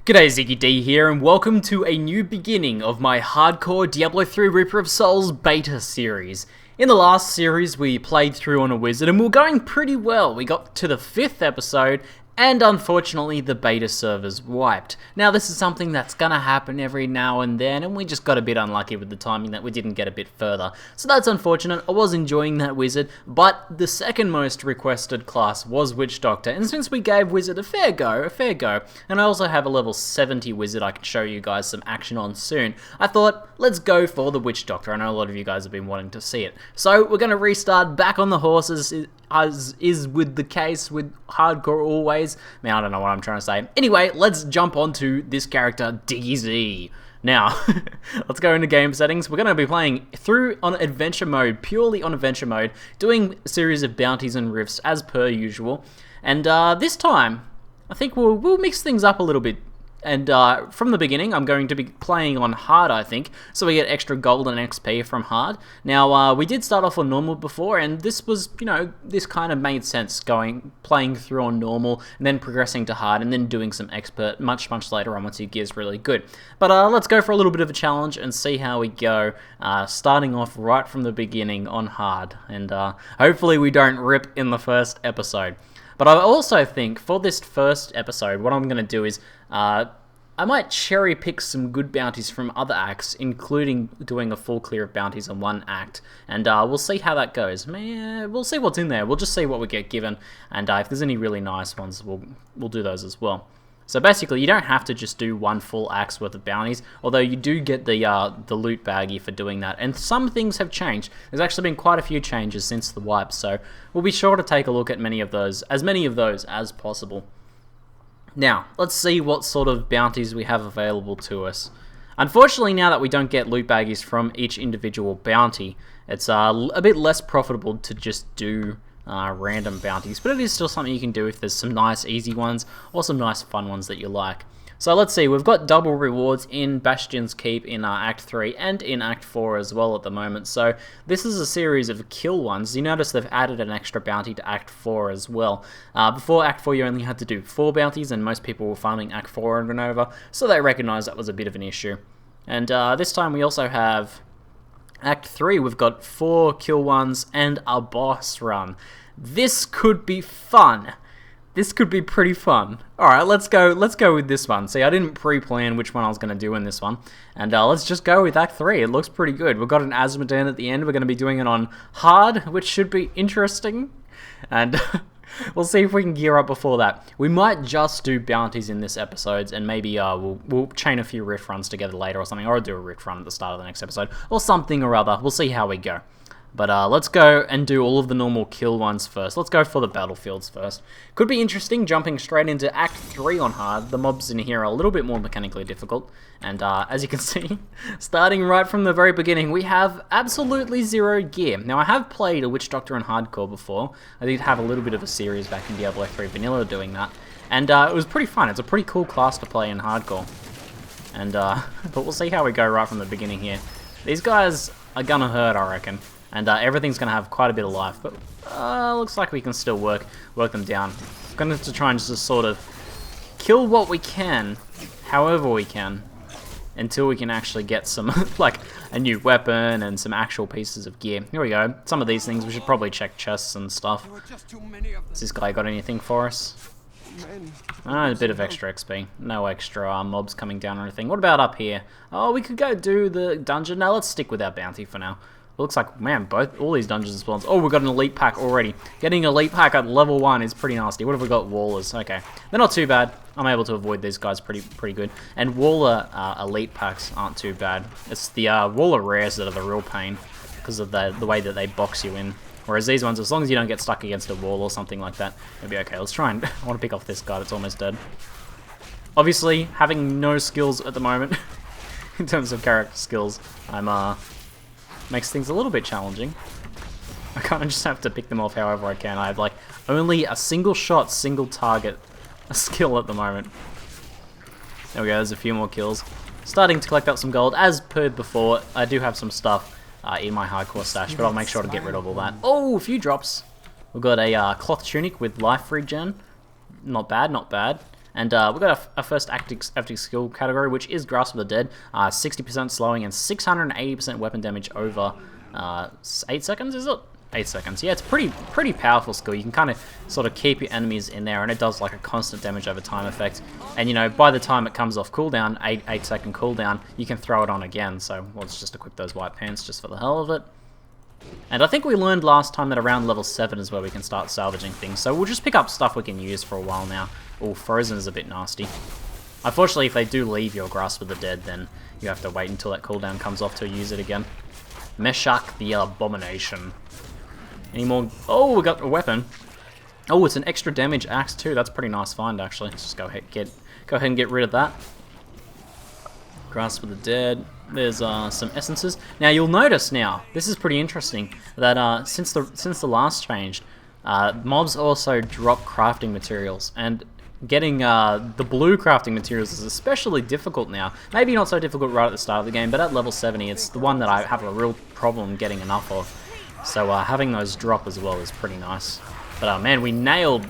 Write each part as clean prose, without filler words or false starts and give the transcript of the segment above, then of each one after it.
G'day, ZiggyD here, and welcome to a new beginning of my hardcore Diablo 3 Reaper of Souls beta series. In the last series, we played through on a wizard, and we were going pretty well. We got to the 5th episode, and unfortunately, the beta servers wiped. Now, this is something that's gonna happen every now and then, and we just got a bit unlucky with the timing that we didn't get a bit further. So that's unfortunate. I was enjoying that wizard, but the second most requested class was Witch Doctor, and since we gave wizard a fair go, and I also have a level 70 wizard I can show you guys some action on soon, I thought, let's go for the Witch Doctor. I know a lot of you guys have been wanting to see it. So we're gonna restart back on the horses, as is with the case with hardcore always. Man, I don't know what I'm trying to say. Anyway, let's jump onto this character, ZiggyD. Now, let's go into game settings. We're going to be playing through on adventure mode, purely on adventure mode, doing a series of bounties and rifts as per usual. And this time, I think we'll mix things up a little bit. And from the beginning, I'm going to be playing on hard, I think, so we get extra gold and XP from hard. Now, we did start off on normal before, and this was, you know, this kind of made sense, playing through on normal, and then progressing to hard, and then doing some expert much later on once your gear's really good. But let's go for a little bit of a challenge and see how we go, starting off right from the beginning on hard, and hopefully we don't rip in the first episode. But I also think, for this first episode, what I'm going to do is, I might cherry pick some good bounties from other acts, including doing a full clear of bounties in one act, and we'll see how that goes. We'll see what's in there, we'll just see what we get given, and if there's any really nice ones, we'll do those as well. So basically, you don't have to just do one full act's worth of bounties, although you do get the loot baggie for doing that. And some things have changed. There's actually been quite a few changes since the wipe, so we'll be sure to take a look at many of those as possible. Now, let's see what sort of bounties we have available to us. Unfortunately, now that we don't get loot baggies from each individual bounty, it's a bit less profitable to just do random bounties, but it is still something you can do if there's some nice easy ones or some nice fun ones that you like. So let's see, we've got double rewards in Bastion's Keep in Act 3 and in Act 4 as well at the moment. So this is a series of kill ones. You notice they've added an extra bounty to Act 4 as well. Before Act 4 you only had to do 4 bounties, and most people were farming Act 4 over and over, so they recognised that was a bit of an issue. And this time we also have Act 3, we've got 4 kill ones and a boss run. This could be fun. This could be pretty fun. Alright, let's go with this one. See, I didn't pre-plan which one I was going to do in this one. And let's just go with Act 3. It looks pretty good. We've got an Azmodan at the end. We're going to be doing it on hard, which should be interesting. And we'll see if we can gear up before that. We might just do bounties in this episode, and maybe we'll chain a few rift runs together later or something, or I'll do a rift run at the start of the next episode, or something or other. We'll see how we go. But let's go and do all of the normal kill ones first. Let's go for the battlefields first. Could be interesting jumping straight into Act 3 on hard. The mobs in here are a little bit more mechanically difficult. And as you can see, starting right from the very beginning, we have absolutely 0 gear. Now, I have played a Witch Doctor in hardcore before. I did have a little bit of a series back in Diablo 3 Vanilla doing that. And it was pretty fun. It's a pretty cool class to play in hardcore. And but we'll see how we go right from the beginning here. These guys are gonna hurt, I reckon. And everything's going to have quite a bit of life, but looks like we can still work them down. We're going to have to try and just sort of kill what we can, however we can, until we can actually get some, like, a new weapon and some actual pieces of gear. Here we go. Some of these things, we should probably check chests and stuff. Has this guy got anything for us? A bit of extra XP. No extra mobs coming down or anything. What about up here? Oh, we could go do the dungeon. Now let's stick with our bounty for now. It looks like, man, all these dungeons and spawns. Oh, we've got an elite pack already. Getting an elite pack at level 1 is pretty nasty. What have we got? Wallers. Okay. They're not too bad. I'm able to avoid these guys pretty good. And Waller elite packs aren't too bad. It's the Waller rares that are the real pain because of the way that they box you in. Whereas these ones, as long as you don't get stuck against a wall or something like that, it'll be okay. Let's try and... I want to pick off this guy that's almost dead. Obviously, having no skills at the moment, in terms of character skills, I'm, makes things a little bit challenging. I kind of just have to pick them off however I can. I have, like, only a single shot, single target skill at the moment. There we go, there's a few more kills. Starting to collect up some gold. As per before, I do have some stuff in my hardcore stash, but I'll make sure to get rid of all that. Oh, a few drops. We've got a cloth tunic with life regen. Not bad, not bad. And we've got our first active skill category, which is Grasp of the Dead. 60% slowing and 680% weapon damage over 8 seconds, is it? 8 seconds. Yeah, it's pretty powerful skill. You can kind of sort of keep your enemies in there, and it does like a constant damage over time effect. And you know, by the time it comes off cooldown, 8-second cooldown, you can throw it on again. So let's just equip those white pants just for the hell of it. And I think we learned last time that around level 7 is where we can start salvaging things. So we'll just pick up stuff we can use for a while now. Oh, Frozen is a bit nasty. Unfortunately, if they do leave your Grasp of the Dead, then you have to wait until that cooldown comes off to use it again. Meshach the Abomination. Any more? Oh, we got a weapon. Oh, it's an extra damage axe too. That's a pretty nice find, actually. Let's just go ahead and get rid of that. Grasp of the Dead. There's some essences. Now you'll notice now, this is pretty interesting, that since the last change, mobs also drop crafting materials, and getting the blue crafting materials is especially difficult now. Maybe not so difficult right at the start of the game, but at level 70 it's the one that I have a real problem getting enough of. So having those drop as well is pretty nice. But man, we nailed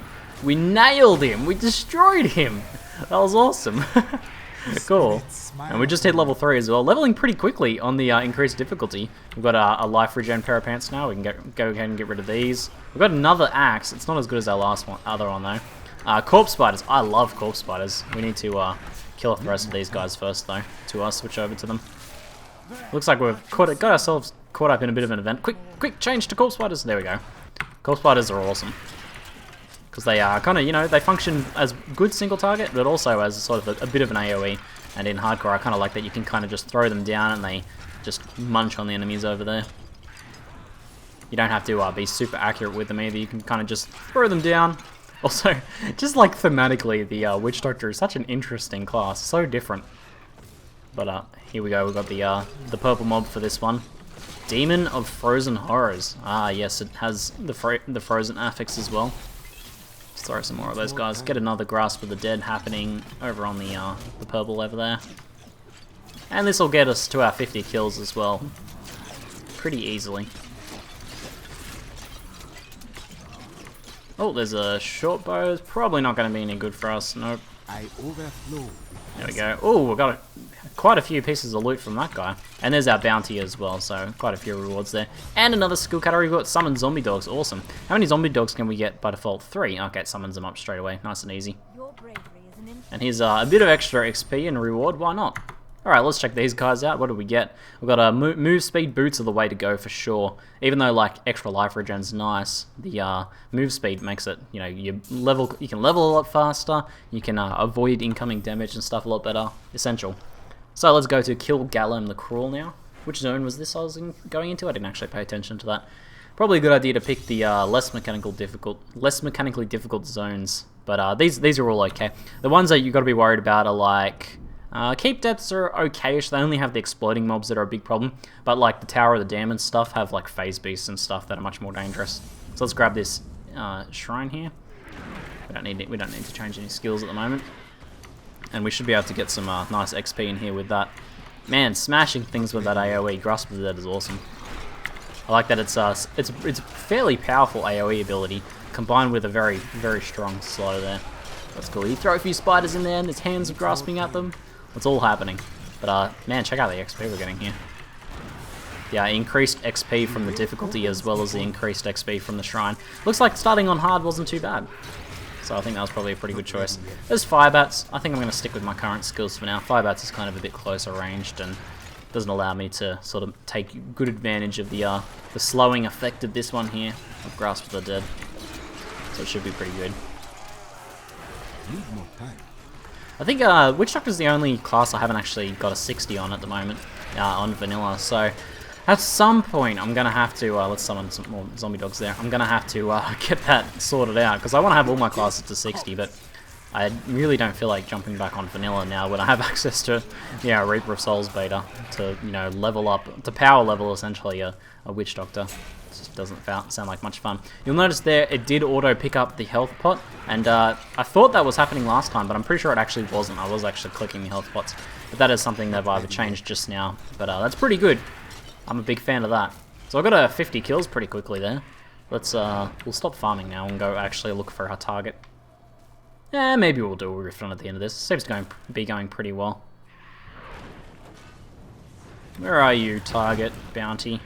him! We destroyed him! That was awesome! Cool. And we just hit level 3 as well, leveling pretty quickly on the increased difficulty. We've got a life regen pair of pants now. We can go ahead and get rid of these. We've got another axe. It's not as good as our other one though. Corpse spiders. I love corpse spiders. We need to kill off the rest of these guys first though, to switch over to them. Looks like we've got ourselves caught up in a bit of an event. Quick, change to corpse spiders. There we go. Corpse spiders are awesome. Because they are kind of, you know, they function as good single target, but also as sort of a bit of an AoE. And in hardcore, I kind of like that you can kind of just throw them down and they just munch on the enemies over there. You don't have to be super accurate with them either. You can kind of just throw them down. Also, just like thematically, the Witch Doctor is such an interesting class, so different. But here we go. We've got the purple mob for this one. Demon of Frozen Horrors. Ah, yes, it has the frozen affix as well. Let's throw some more of those guys. Get another Grasp of the Dead happening over on the purple over there. And this will get us to our 50 kills as well. Pretty easily. Oh, there's a short bow. It's probably not going to be any good for us. Nope. There we go. Oh, we've got quite a few pieces of loot from that guy. And there's our bounty as well, so quite a few rewards there. And another skill category, we've got summon zombie dogs. Awesome. How many zombie dogs can we get by default? 3. Okay, it summons them up straight away. Nice and easy. And here's a bit of extra XP and reward. Why not? Alright, let's check these guys out. What do we get? We've got move speed boots are the way to go for sure. Even though like extra life regen's nice, the move speed makes it, you know, you can level a lot faster, you can avoid incoming damage and stuff a lot better. Essential. So let's go to kill Galem the Cruel now. Which zone was this I was going into? I didn't actually pay attention to that. Probably a good idea to pick the less mechanically difficult zones. But these are all okay. The ones that you got to be worried about are like keep depths are okayish. They only have the exploding mobs that are a big problem. But like the Tower of the Dam and stuff have like phase beasts and stuff that are much more dangerous. So let's grab this shrine here. We don't need to change any skills at the moment. And we should be able to get some nice XP in here with that. Man, smashing things with that AoE Grasp of the Dead is awesome. I like that it's fairly powerful AoE ability combined with a very, very strong slow there. That's cool. You throw a few spiders in there and his hands are grasping at them. It's all happening. But man, check out the XP we're getting here. Yeah, increased XP from the difficulty as well as the increased XP from the shrine. Looks like starting on hard wasn't too bad. So I think that was probably a pretty good choice. There's Firebats. I think I'm going to stick with my current skills for now. Firebats is kind of a bit closer ranged and doesn't allow me to sort of take good advantage of the slowing effect of this one here of Grasp of the Dead. So it should be pretty good. I think Witch Doctor is the only class I haven't actually got a 60 on at the moment on vanilla. So at some point I'm gonna have to let's summon some more zombie dogs there. I'm gonna have to get that sorted out because I want to have all my classes to 60, but I really don't feel like jumping back on vanilla now when I have access to Reaper of Souls beta to level up, to power level essentially a Witch Doctor. It just doesn't sound like much fun. You'll notice there it did auto pick up the health pot, and I thought that was happening last time, but I'm pretty sure it actually wasn't. I was actually clicking the health pots, but that is something they've either changed just now. But that's pretty good. I'm a big fan of that. So I got 50 kills pretty quickly there. Let's we'll stop farming now and go actually look for our target. Maybe we'll do a rift run at the end of this. Seems to be going pretty well. Where are you, target bounty?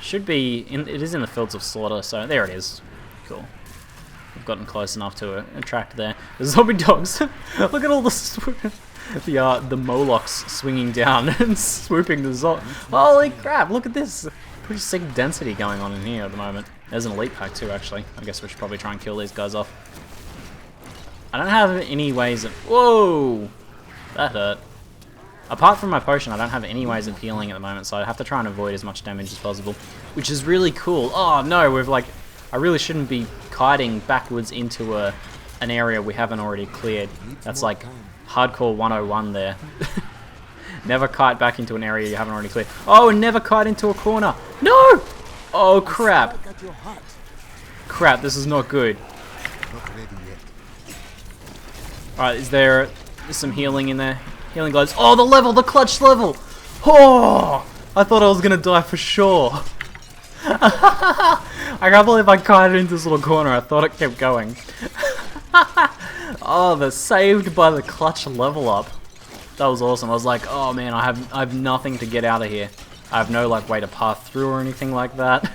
Should be in. It is in the Fields of Slaughter, so there it is. Cool. We've gotten close enough to attract there. The zombie dogs. Look at all the Molochs swinging down and swooping the zombie. Holy crap! Look at this. Pretty sick density going on in here at the moment. There's an elite pack too, actually. I guess we should probably try and kill these guys off. I don't have any ways of... Whoa! That hurt. Apart from my potion, I don't have any ways of healing at the moment, so I have to try and avoid as much damage as possible. Which is really cool. Oh no, we've like... I really shouldn't be kiting backwards into an area we haven't already cleared. That's like hardcore 101 there. Never kite back into an area you haven't already cleared. Oh, and never kite into a corner. No! Oh crap. Crap, this is not good. Alright, is there some healing in there? Healing gloves. Oh, the clutch level! Oh! I thought I was gonna die for sure. I can't believe I kited into this little corner. I thought it kept going. Oh, the saved by the clutch level up. That was awesome. I was like, oh man, I have nothing to get out of here. I have no like way to pass through or anything like that.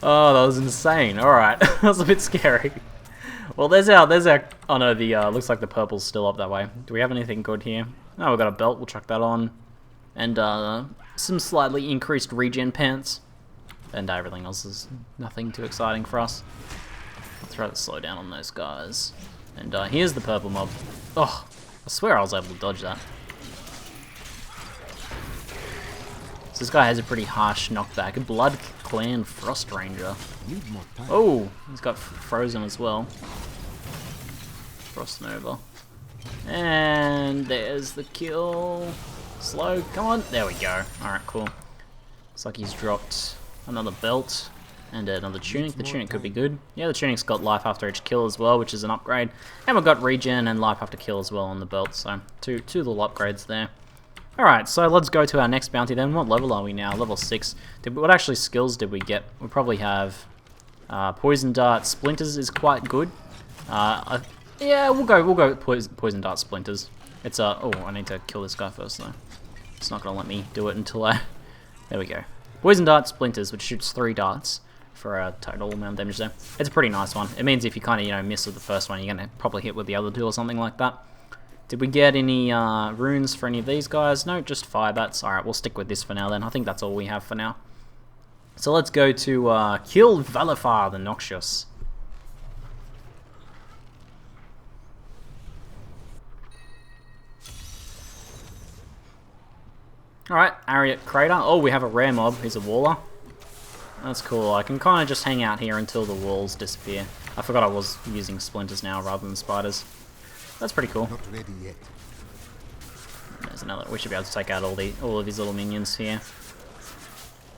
Oh, that was insane. Alright, that was a bit scary. Well, there's our, oh no, looks like the purple's still up that way. Do we have anything good here? Oh, we've got a belt, we'll chuck that on. And, some slightly increased regen pants. And everything else is nothing too exciting for us. I'll throw the slow down on those guys. And, here's the purple mob. Oh, I swear I was able to dodge that. So this guy has a pretty harsh knockback. Blood Clan Frost Ranger. Oh, he's got frozen as well. Frost Nova. And there's the kill. Slow, come on. There we go. Alright, cool. Looks like he's dropped another belt and another tunic. The tunic could be good. Yeah, the tunic's got life after each kill as well, which is an upgrade. And we've got regen and life after kill as well on the belt, so two little upgrades there. Alright, so let's go to our next bounty then. What level are we now? Level 6. What actually skills did we get? We probably have Poison Dart Splinters is quite good. Yeah, we'll go Poison Dart Splinters. It's oh, I need to kill this guy first though. It's not gonna let me do it until I... There we go. Poison Dart Splinters, which shoots 3 darts for a total amount of damage there. It's a pretty nice one. It means if you kind of, you know, miss with the first one, you're gonna probably hit with the other 2 or something like that. Did we get any runes for any of these guys? No, just fire bats. Alright, we'll stick with this for now then. I think that's all we have for now. So let's go to kill Valifar the Noxious. Alright, Ariat Crater. Oh, we have a rare mob. He's a waller. That's cool. I can kind of just hang out here until the walls disappear. I forgot I was using splinters now rather than spiders. That's pretty cool. Not ready yet. There's another. We should be able to take out all of these little minions here.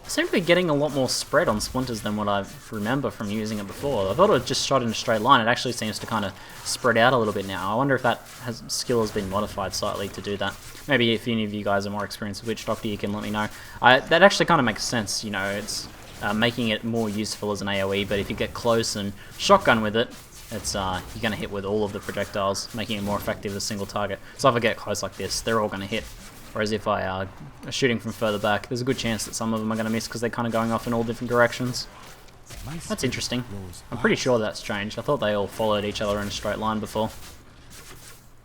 I seem to be getting a lot more spread on splinters than what I remember from using it before. I thought it was just shot in a straight line. It actually seems to kind of spread out a little bit now. I wonder if that skill has been modified slightly to do that. Maybe if any of you guys are more experienced with Witch Doctor, you can let me know. That actually kind of makes sense. You know, it's making it more useful as an AoE. But if you get close and shotgun with it, it's you're going to hit with all of the projectiles, making it more effective as a single target. So if I get close like this, they're all going to hit. Whereas if I are shooting from further back, there's a good chance that some of them are going to miss because they're kind of going off in all different directions. That's interesting. I'm pretty sure that's changed. I thought they all followed each other in a straight line before.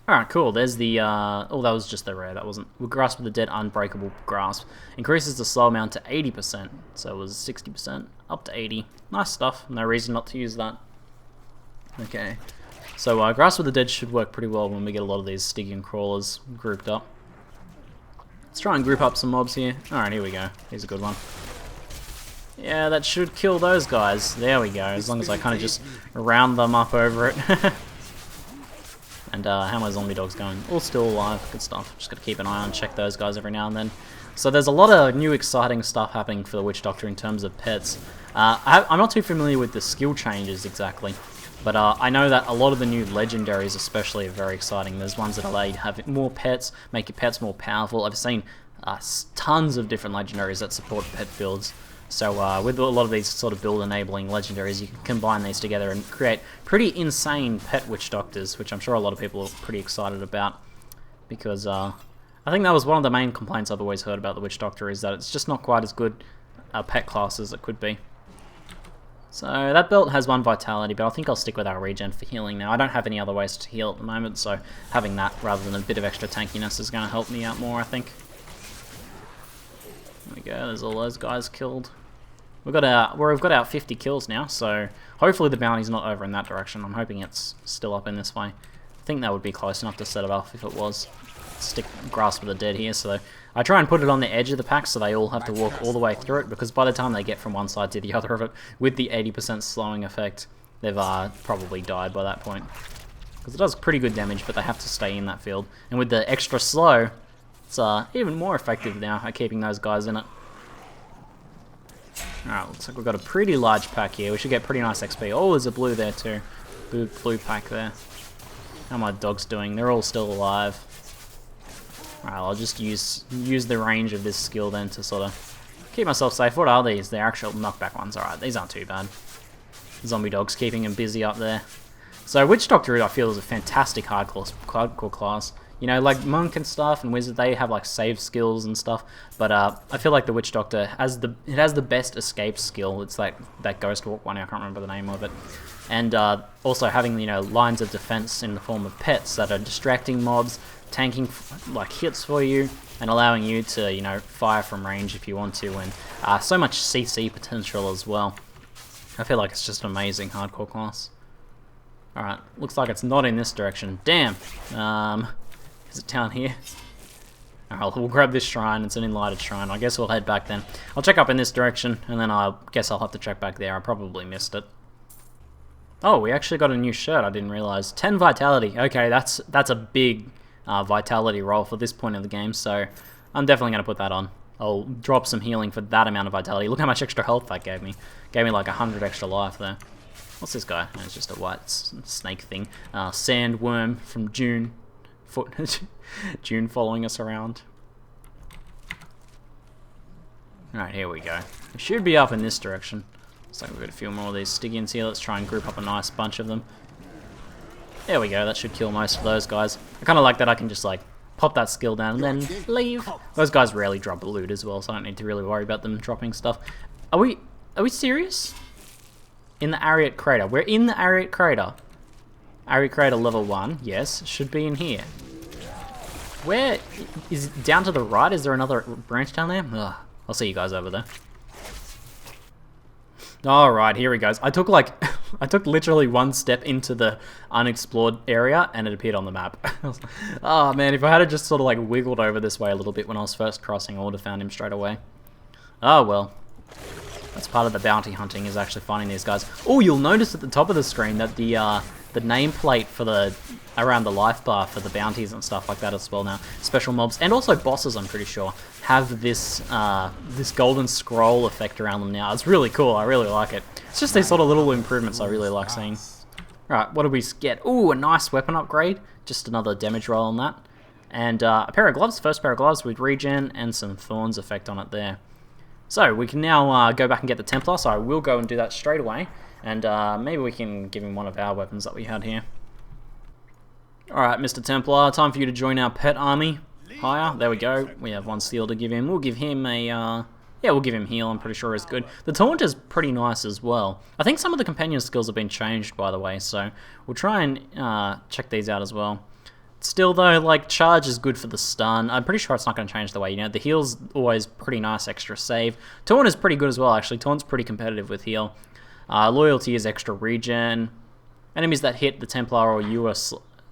Alright, cool. There's the... oh, that was just the rare. That wasn't... Grasp of the Dead, Unbreakable Grasp. Increases the slow amount to 80%. So it was 60%. Up to 80. Nice stuff. No reason not to use that. Okay. So Grasp of the Dead should work pretty well when we get a lot of these Stygian Crawlers grouped up. Let's try and group up some mobs here. Alright, here we go. Here's a good one. Yeah, that should kill those guys. There we go. As long as I kind of just round them up over it. And how are my zombie dogs going? All still alive. Good stuff. Just got to keep an eye on, check those guys every now and then. So there's a lot of new exciting stuff happening for the Witch Doctor in terms of pets. I'm not too familiar with the skill changes exactly. But I know that a lot of the new legendaries especially are very exciting. There's ones that allow you to have more pets, make your pets more powerful. I've seen tons of different legendaries that support pet fields. So with a lot of these sort of build enabling legendaries, you can combine these together and create pretty insane pet witch doctors, which I'm sure a lot of people are pretty excited about, because I think that was one of the main complaints I've always heard about the witch doctor, is that it's just not quite as good a pet class as it could be. So that belt has 1 vitality, but I think I'll stick with our regen for healing now. I don't have any other ways to heal at the moment, so having that rather than a bit of extra tankiness is going to help me out more, I think. There we go, there's all those guys killed. We've got our 50 kills now, so hopefully the bounty's not over in that direction. I'm hoping it's still up in this way. I think that would be close enough to set it off if it was. Stick Grasp of the Dead here, so I try and put it on the edge of the pack so they all have to walk all the way through it, because by the time they get from one side to the other of it, with the 80% slowing effect, they've probably died by that point. Because it does pretty good damage, but they have to stay in that field. And with the extra slow, it's even more effective now at keeping those guys in it. Alright, looks like we've got a pretty large pack here. We should get pretty nice XP. Oh, there's a blue there too. Blue pack there. How are my dogs doing? They're all still alive. Alright, I'll just use the range of this skill then to sort of keep myself safe. What are these? They're actual knockback ones. Alright, these aren't too bad. Zombie dogs keeping them busy up there. So Witch Doctor, I feel, is a fantastic hardcore class. You know, like Monk and stuff and Wizard, they have like save skills and stuff. But I feel like the Witch Doctor has the best escape skill. It's like that Ghost Walk one, I can't remember the name of it. And also having, you know, lines of defense in the form of pets that are distracting mobs, tanking like hits for you, and allowing you to, you know, fire from range if you want to, and so much CC potential as well. I feel like it's just an amazing hardcore class. Alright, looks like it's not in this direction. Damn! Is it down here? Alright, we'll grab this shrine. It's an enlightened shrine. I guess we'll head back then. I'll check up in this direction, and then I guess I'll have to check back there. I probably missed it. Oh, we actually got a new shirt. I didn't realize. 10 vitality. Okay, that's a big vitality roll for this point of the game, so I'm definitely going to put that on. I'll drop some healing for that amount of vitality. Look how much extra health that gave me. Gave me like 100 extra life there. What's this guy? No, it's just a white snake thing. Sandworm from June. June following us around. Alright, here we go. We should be up in this direction. Looks like we've got a few more of these Stygians here. Let's try and group up a nice bunch of them. There we go, that should kill most of those guys. I kind of like that I can just like pop that skill down and then leave. Those guys rarely drop loot as well, so I don't need to really worry about them dropping stuff. Are we serious? In the Ariat Crater. We're in the Ariat Crater. Ariat Crater level 1, yes, should be in here. Where is down to the right? Is there another branch down there? Ugh, I'll see you guys over there. Alright, here he goes. I took literally one step into the unexplored area and it appeared on the map. Oh man, if I had just sort of like wiggled over this way a little bit when I was first crossing, I would have found him straight away. Oh well. That's part of the bounty hunting, is actually finding these guys. Oh, you'll notice at the top of the screen that the nameplate for around the life bar for the bounties and stuff like that as well now. Special mobs and also bosses, I'm pretty sure, have this this golden scroll effect around them now. It's really cool. I really like it. It's just these sort of little improvements I really like seeing. Right, what did we get? Ooh, a nice weapon upgrade. Just another damage roll on that. And a pair of gloves, first pair of gloves with regen and some thorns effect on it there. So we can now go back and get the Templar, so I will go and do that straight away. And maybe we can give him one of our weapons that we had here. Alright, Mr. Templar, time for you to join our pet army. Higher, there we go. We have one seal to give him. We'll give him a... yeah, we'll give him heal, I'm pretty sure is good. The taunt is pretty nice as well. I think some of the companion skills have been changed, by the way, so we'll try and check these out as well. Still though, like, charge is good for the stun. I'm pretty sure it's not going to change the way, you know, the heal's always pretty nice extra save. Taunt is pretty good as well, actually. Taunt's pretty competitive with heal. Loyalty is extra regen. Enemies that hit the Templar or you are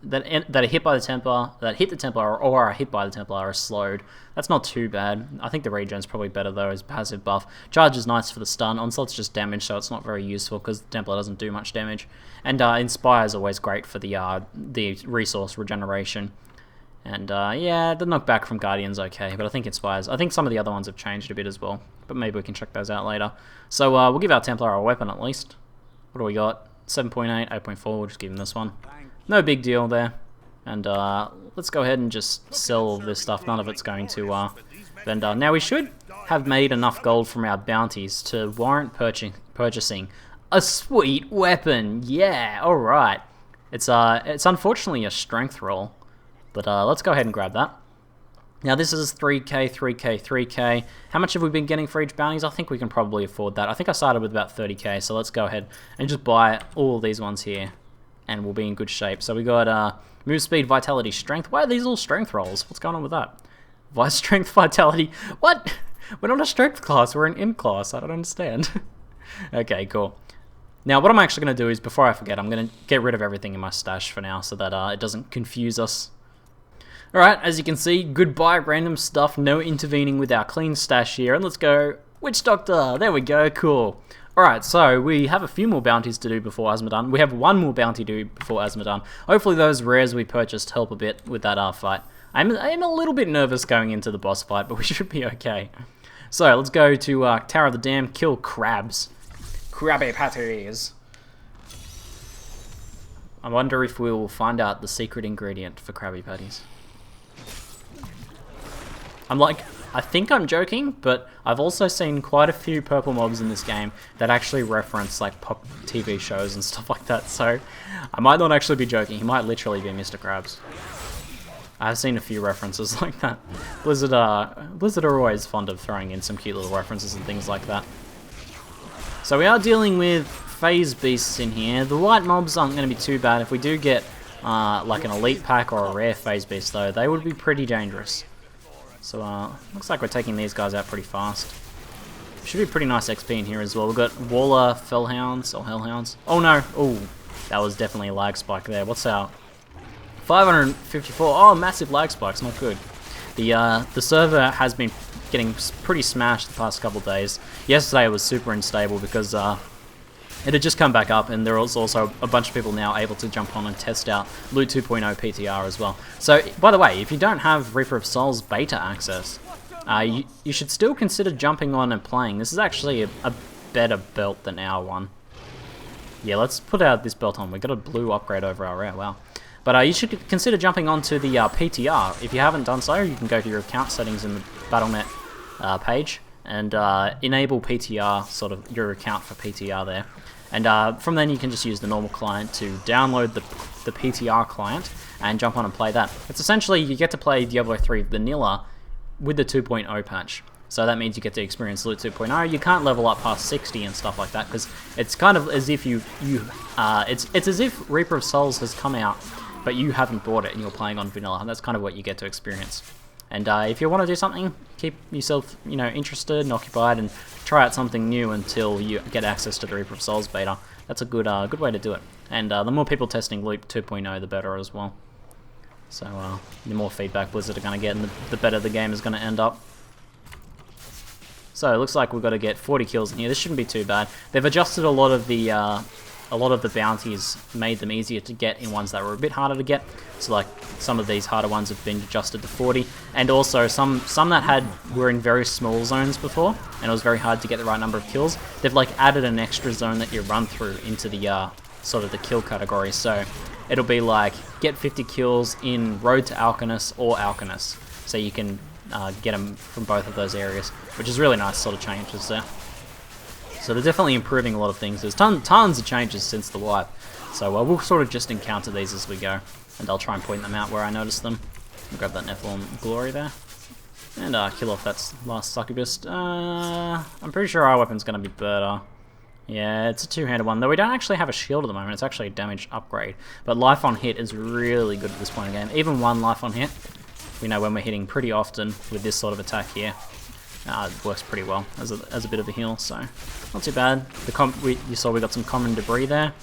that are hit by the Templar, that hit the Templar or are hit by the Templar are slowed. That's not too bad. I think the regen's probably better though as passive buff. Charge is nice for the stun. Onslaught's just damage, so it's not very useful because the Templar doesn't do much damage. And Inspire is always great for the resource regeneration. And yeah, the knockback from Guardian's okay, but I think Inspires. I think some of the other ones have changed a bit as well, but maybe we can check those out later. So we'll give our Templar a weapon at least. What do we got? 7.8, 8.4, we'll just give him this one. No big deal there. And let's go ahead and just sell all this stuff. None of it's going to vendor. Now we should have made enough gold from our bounties to warrant purchasing a sweet weapon. Yeah, alright. It's unfortunately a strength roll, but let's go ahead and grab that. Now this is 3k, 3k, 3k. How much have we been getting for each bounties? I think we can probably afford that. I think I started with about 30k, so let's go ahead and just buy all these ones here, and we'll be in good shape. So we got move speed, vitality, strength. Why are these all strength rolls? What's going on with that? Strength, vitality. What? We're not a strength class, we're an imp class. I don't understand. Okay, cool. Now what I'm actually going to do is, before I forget, I'm going to get rid of everything in my stash for now so that it doesn't confuse us. Alright, as you can see, goodbye random stuff, no intervening with our clean stash here, and let's go Witch Doctor. There we go, cool. Alright, so we have a few more bounties to do before Azmodan. We have one more bounty to do before Azmodan. Hopefully those rares we purchased help a bit with that fight. I'm a little bit nervous going into the boss fight, but we should be okay. So, let's go to Tower of the Dam, kill crabs. Krabby Patties. I wonder if we will find out the secret ingredient for Krabby Patties. I think I'm joking, but I've also seen quite a few purple mobs in this game that actually reference like pop TV shows and stuff like that, so I might not actually be joking. He might literally be Mr. Krabs. I've seen a few references like that. Blizzard are always fond of throwing in some cute little references and things like that. So we are dealing with phase beasts in here. The white mobs aren't going to be too bad. If we do get like an elite pack or a rare phase beast though, they would be pretty dangerous. So looks like we're taking these guys out pretty fast. Should be pretty nice XP in here as well. We've got Waller Fellhounds or Hellhounds. Oh no! Oh, that was definitely a lag spike there. What's our 554? Oh, massive lag spikes. Not good. The server has been getting pretty smashed the past couple of days. Yesterday it was super unstable because it had just come back up, and there was also a bunch of people now able to jump on and test out Loot 2.0 PTR as well. So, by the way, if you don't have Reaper of Souls beta access, you should still consider jumping on and playing. This is actually a better belt than our one. Yeah, let's put out this belt on. We got a blue upgrade over our rare, wow. But you should consider jumping onto the PTR. If you haven't done so, you can go to your account settings in the Battle.net page and enable PTR, sort of your account for PTR there. And from then you can just use the normal client to download the PTR client and jump on and play that. It's essentially, you get to play Diablo 3 Vanilla with the 2.0 patch. So that means you get to experience Loot 2.0. You can't level up past 60 and stuff like that, because it's kind of as if it's as if Reaper of Souls has come out, but you haven't bought it and you're playing on Vanilla, and that's kind of what you get to experience. And if you want to do something, keep yourself, interested and occupied, and try out something new until you get access to the Reaper of Souls beta. That's a good way to do it. And the more people testing Loop 2.0, the better as well. So the more feedback Blizzard are going to get, and the better the game is going to end up. So it looks like we've got to get 40 kills in here. This shouldn't be too bad. They've adjusted a lot of the bounties, made them easier to get in ones that were a bit harder to get. So like some of these harder ones have been adjusted to 40, and also some that were in very small zones before, and it was very hard to get the right number of kills. They've like added an extra zone that you run through into the sort of the kill category. So it'll be like get 50 kills in Road to Alchemist or Alchemist, so you can get them from both of those areas, which is really nice sort of changes there. So they're definitely improving a lot of things. There's tons of changes since the wipe. So we'll sort of just encounter these as we go, and I'll try and point them out where I notice them. I'll grab that Nephilim Glory there, and kill off that last succubus. I'm pretty sure our weapon's going to be better. Yeah, it's a two-handed one, though we don't actually have a shield at the moment. It's actually a damage upgrade. But life on hit is really good at this point in the game. Even one life on hit, we know when we're hitting pretty often with this sort of attack here. It works pretty well as a bit of a heal, so not too bad. You saw we got some common debris there,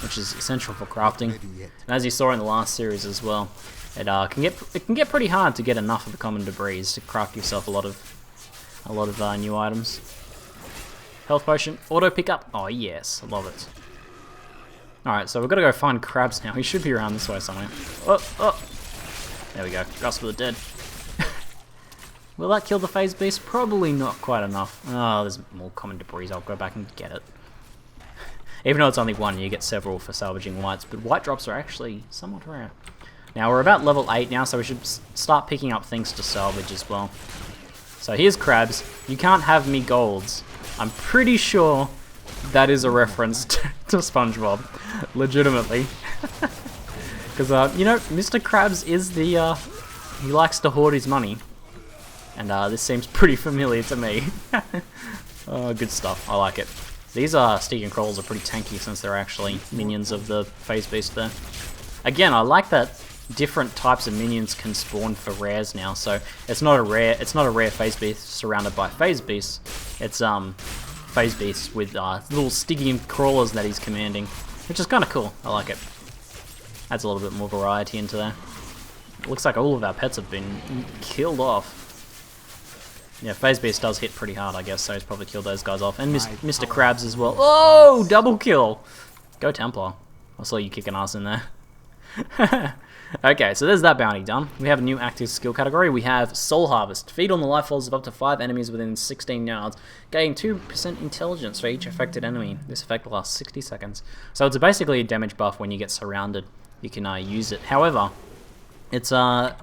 which is essential for crafting. And as you saw in the last series as well, it can get pretty hard to get enough of the common debris to craft yourself a lot of new items. Health potion, auto pickup. Oh yes, I love it. All right, so we've got to go find crabs now. He should be around this way somewhere. Oh, there we go. Grasp of the Dead. Will that kill the phase beast? Probably not quite enough. Oh, there's more common debris. I'll go back and get it. Even though it's only one, you get several for salvaging whites, but white drops are actually somewhat rare. Now we're about level 8 now, so we should start picking up things to salvage as well. So here's crabs. You can't have me golds. I'm pretty sure that is a reference to SpongeBob. Legitimately. Because, you know, Mr. Krabs is the, he likes to hoard his money. And this seems pretty familiar to me. Oh, good stuff. I like it. These Stick and Crawls are pretty tanky since they're actually minions of the Phase Beast there. Again, I like that different types of minions can spawn for rares now. So it's not a rare Phase Beast surrounded by Phase Beasts. It's Phase Beasts with little Sticky and Crawlers that he's commanding, which is kind of cool. I like it. Adds a little bit more variety into there. It looks like all of our pets have been killed off. Yeah, Phase Beast does hit pretty hard, I guess, so he's probably killed those guys off. And Mr. Krabs as well. Oh, double kill! Go Templar. I saw you kicking ass in there. Okay, so there's that bounty done. We have a new active skill category. We have Soul Harvest. Feed on the life force of up to 5 enemies within 16 yards. Gain 2% intelligence for each affected enemy. This effect lasts 60 seconds. So it's basically a damage buff when you get surrounded. You can use it. However, it's a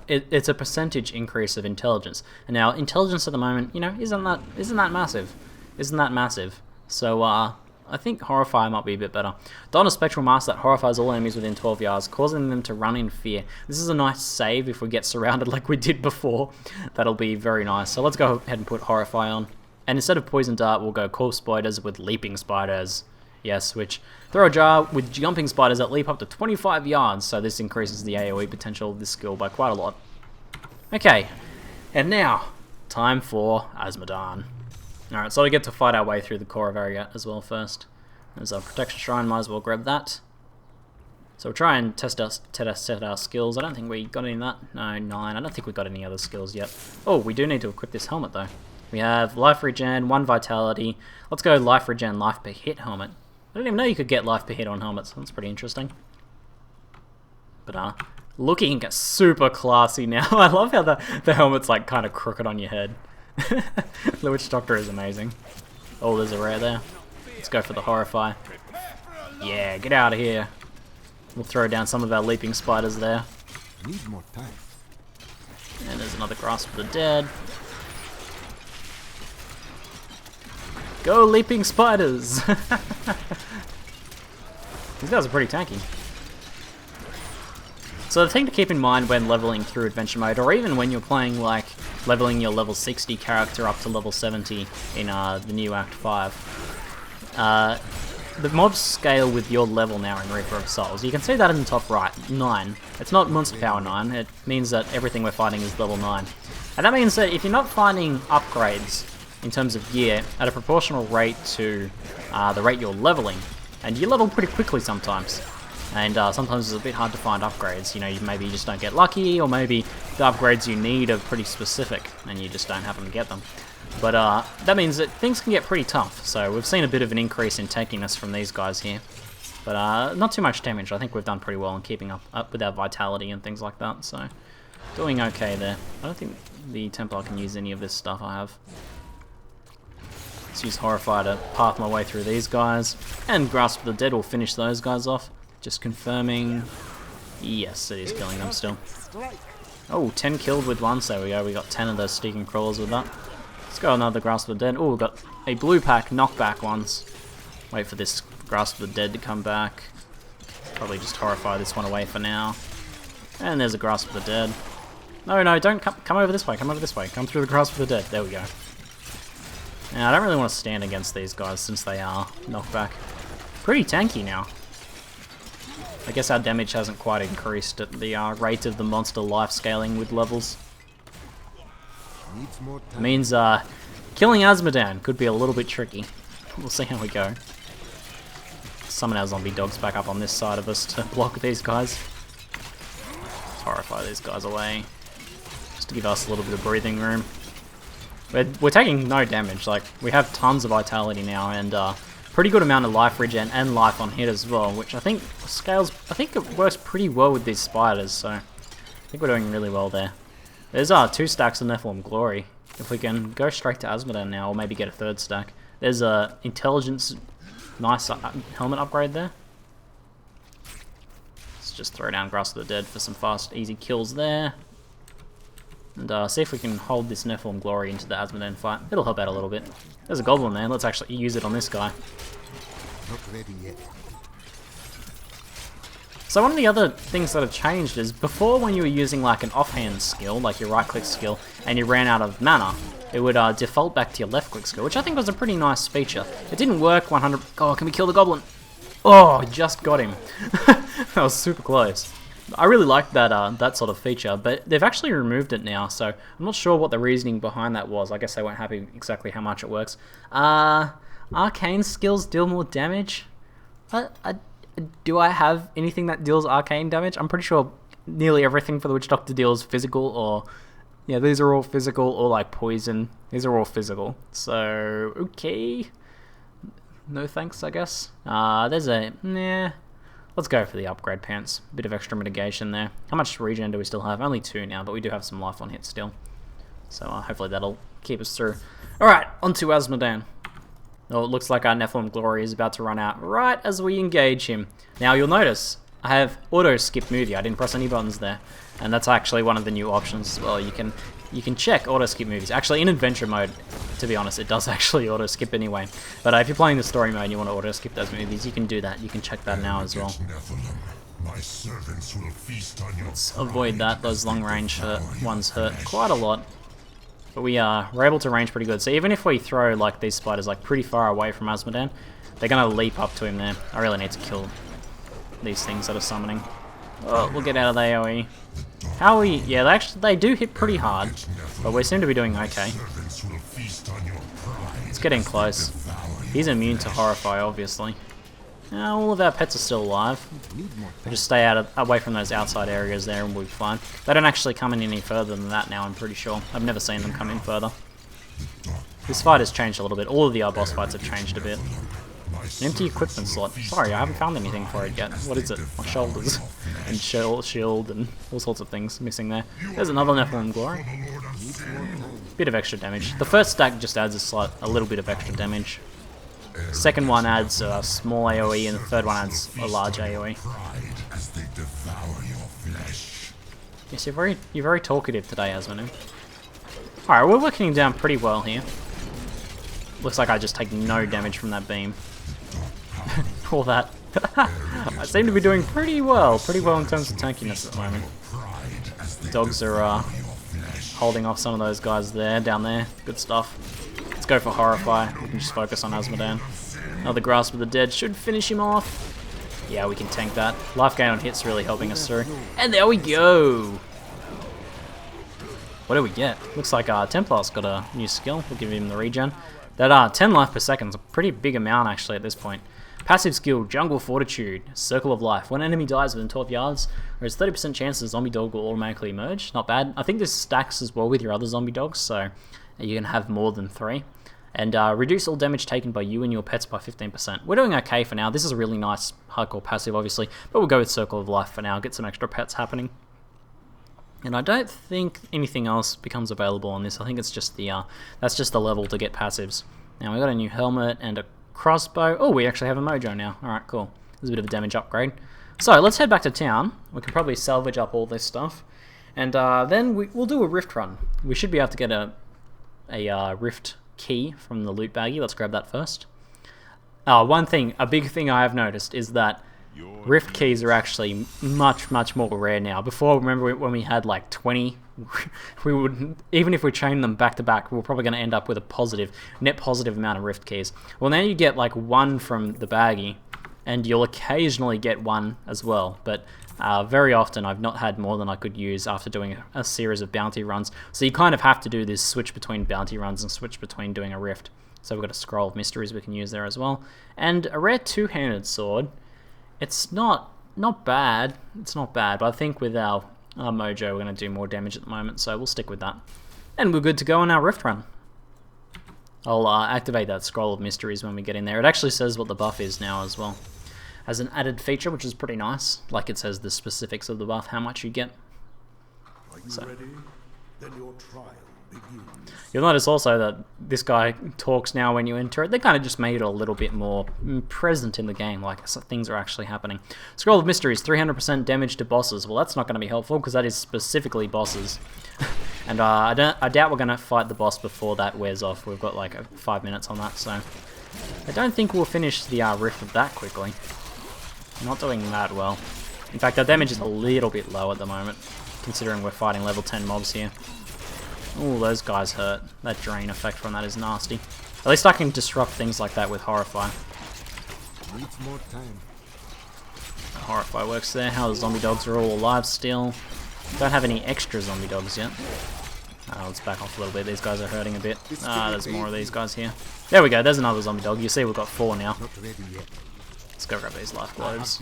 percentage increase of intelligence. And now intelligence at the moment, you know, isn't that massive? Isn't that massive? So I think Horrify might be a bit better. Don a Spectral Mask that horrifies all enemies within 12 yards, causing them to run in fear. This is a nice save if we get surrounded like we did before. That'll be very nice. So let's go ahead and put Horrify on. And instead of Poison Dart, we'll go Corpse Spiders with Leaping Spiders. Yes, which throw a jar with jumping spiders that leap up to 25 yards, so this increases the AoE potential of this skill by quite a lot. Okay, and now, time for Azmodan. Alright, so we get to fight our way through the core of area as well first. There's a Protection Shrine, might as well grab that. So we'll try and test our skills. I don't think we got any of that. No, 9. I don't think we got any other skills yet. Oh, we do need to equip this helmet though. We have Life Regen, 1 Vitality. Let's go Life Regen, Life per Hit helmet. I didn't even know you could get life per hit on helmets. That's pretty interesting. But looking super classy now. I love how the helmet's like kind of crooked on your head. The Witch Doctor is amazing. Oh, there's a rare there. Let's go for the Horrify. Yeah, get out of here. We'll throw down some of our leaping spiders there. Need more time. And there's another Grasp of the Dead. Go leaping spiders! These guys are pretty tanky. So the thing to keep in mind when leveling through adventure mode, or even when you're playing like leveling your level 60 character up to level 70 in the new Act 5, the mobs scale with your level now in Reaper of Souls. You can see that in the top right, 9. It's not Monster Power 9, it means that everything we're fighting is level 9. And that means that if you're not finding upgrades in terms of gear at a proportional rate to the rate you're leveling, and you level pretty quickly sometimes, and sometimes it's a bit hard to find upgrades. You know, maybe you just don't get lucky, or maybe the upgrades you need are pretty specific and you just don't happen to get them. But that means that things can get pretty tough. So we've seen a bit of an increase in tankiness from these guys here, but not too much damage. I think we've done pretty well in keeping up with our vitality and things like that, so doing okay there. I don't think the Templar can use any of this stuff I have. Let's use Horrify to path my way through these guys, and Grasp of the Dead will finish those guys off. Just confirming. Yes, it is killing them still. Oh, 10 killed with one, so there we go. We got 10 of those Stick and Crawlers with that. Let's go another Grasp of the Dead. Oh, we've got a blue pack knockback ones. Wait for this Grasp of the Dead to come back. Probably just Horrify this one away for now. And there's a Grasp of the Dead. No, don't come over this way. Come over this way. Come through the Grasp of the Dead. There we go. Now, I don't really want to stand against these guys since they are knockback. Pretty tanky now. I guess our damage hasn't quite increased at the rate of the monster life scaling with levels. It means killing Azmodan could be a little bit tricky. We'll see how we go. Summon our zombie dogs back up on this side of us to block these guys. Let's Horrify these guys away, just to give us a little bit of breathing room. We're taking no damage. Like, we have tons of vitality now, and pretty good amount of life regen and life on hit as well, which I think scales. I think it works pretty well with these spiders, so I think we're doing really well there. There's 2 stacks of Nephilim Glory. If we can go straight to Azmodan now, or maybe get a 3rd stack. There's a intelligence, nice helmet upgrade there. Let's just throw down Grasp of the Dead for some fast, easy kills there. And see if we can hold this Nephilim Glory into the Azmodan fight. It'll help out a little bit. There's a Goblin there. Let's actually use it on this guy. Not ready yet. So one of the other things that have changed is before, when you were using like an offhand skill, like your right click skill, and you ran out of mana, it would default back to your left click skill, which I think was a pretty nice feature. It didn't work 100... Oh, can we kill the Goblin? Oh, just got him. That was super close. I really liked that that sort of feature, but they've actually removed it now, so I'm not sure what the reasoning behind that was. I guess they weren't happy exactly how much it works. Arcane skills deal more damage? Do I have anything that deals arcane damage? I'm pretty sure nearly everything for the Witch Doctor deals physical, or... Yeah, these are all physical, or like poison. These are all physical. So, okay. No thanks, I guess. There's a... Nah. Let's go for the upgrade pants. Bit of extra mitigation there. How much regen do we still have? Only 2 now, but we do have some life on hit still. So hopefully that'll keep us through. Alright, on to Azmodan. Oh, it looks like our Nephilim Glory is about to run out right as we engage him. Now you'll notice I have auto skip movie. I didn't press any buttons there, and that's actually one of the new options as well. You can check auto skip movies. Actually, in adventure mode, to be honest, it does actually auto skip anyway. But if you're playing the story mode and you want to auto skip those movies, you can do that. You can check that now as well. Let's avoid that. Those long range ones hurt quite a lot. But we're able to range pretty good. So even if we throw like these spiders like pretty far away from Azmodan, they're gonna leap up to him there. I really need to kill these things that are summoning. Oh, we'll get out of the AoE. How are we? Yeah, they do hit pretty hard, but we seem to be doing okay. It's getting close. He's immune to Horrify, obviously. All of our pets are still alive. We'll just stay away from those outside areas there and we'll be fine. They don't actually come in any further than that now, I'm pretty sure. I've never seen them come in further. This fight has changed a little bit. All of the boss fights have changed a bit. An empty equipment slot. Sorry, I haven't found anything for it yet. What is it? My shoulders. And shield and all sorts of things missing there. There's another Nephilim Glory. Bit of extra damage. The first stack just adds a little bit of extra damage. Second one adds a small AoE, and the third one adds a large AoE. Yes, you're very talkative today, Azmodan. Alright, we're working him down pretty well here. Looks like I just take no damage from that beam. All that. I seem to be doing pretty well in terms of tankiness at the moment. Dogs are holding off some of those guys down there. Good stuff. Let's go for Horrify. We can just focus on Azmodan. Another Grasp of the Dead should finish him off. Yeah, we can tank that. Life gain on hit's really helping us through. And there we go! What do we get? Looks like Templar's got a new skill. We'll give him the regen. That 10 life per second is a pretty big amount actually at this point. Passive skill, Jungle Fortitude, Circle of Life. When an enemy dies within 12 yards, there's 30% chance the zombie dog will automatically emerge. Not bad. I think this stacks as well with your other zombie dogs, so you can have more than 3. And reduce all damage taken by you and your pets by 15%. We're doing okay for now. This is a really nice hardcore passive, obviously, but we'll go with Circle of Life for now, get some extra pets happening. And I don't think anything else becomes available on this. I think it's just that's just the level to get passives. Now we got a new helmet and a crossbow. Oh, we actually have a mojo now. Alright, cool. There's a bit of a damage upgrade. So let's head back to town. We can probably salvage up all this stuff. And then we'll do a rift run. We should be able to get a rift key from the loot baggie. Let's grab that first. A big thing I have noticed is that rift keys are actually much more rare now. Before, remember when we had like 20, we would, even if we chain them back to back, we we're probably going to end up with a net positive amount of rift keys. Well, now you get like 1 from the baggie, and you'll occasionally get 1 as well, but very often I've not had more than I could use after doing a series of bounty runs. So you kind of have to do this switch between bounty runs and switch between doing a rift. So we've got a Scroll of Mysteries we can use there as well. And a rare 2-handed sword. It's not bad. It's not bad, but I think with our mojo we're going to do more damage at the moment, so we'll stick with that. And we're good to go on our rift run. I'll activate that Scroll of Mysteries when we get in there. It actually says what the buff is now as well, as an added feature, which is pretty nice. Like it says the specifics of the buff, how much you get. Are you ready? Then your trial begins. You'll notice also that this guy talks now when you enter it. They kind of just made it a little bit more present in the game, like things are actually happening. Scroll of Mysteries, 300% damage to bosses. Well, that's not going to be helpful because that is specifically bosses. And I doubt we're going to fight the boss before that wears off. We've got like 5 minutes on that, so I don't think we'll finish the rift that quickly. Not doing that well. In fact, our damage is a little bit low at the moment, considering we're fighting level 10 mobs here. Ooh, those guys hurt. That drain effect from that is nasty. At least I can disrupt things like that with Horrify. Needs more time. Horrify works there. How the zombie dogs are all alive still. Don't have any extra zombie dogs yet. Let's back off a little bit. These guys are hurting a bit. There's more of these guys here. There we go. There's another zombie dog. You see we've got 4 now. Let's go grab these life globes.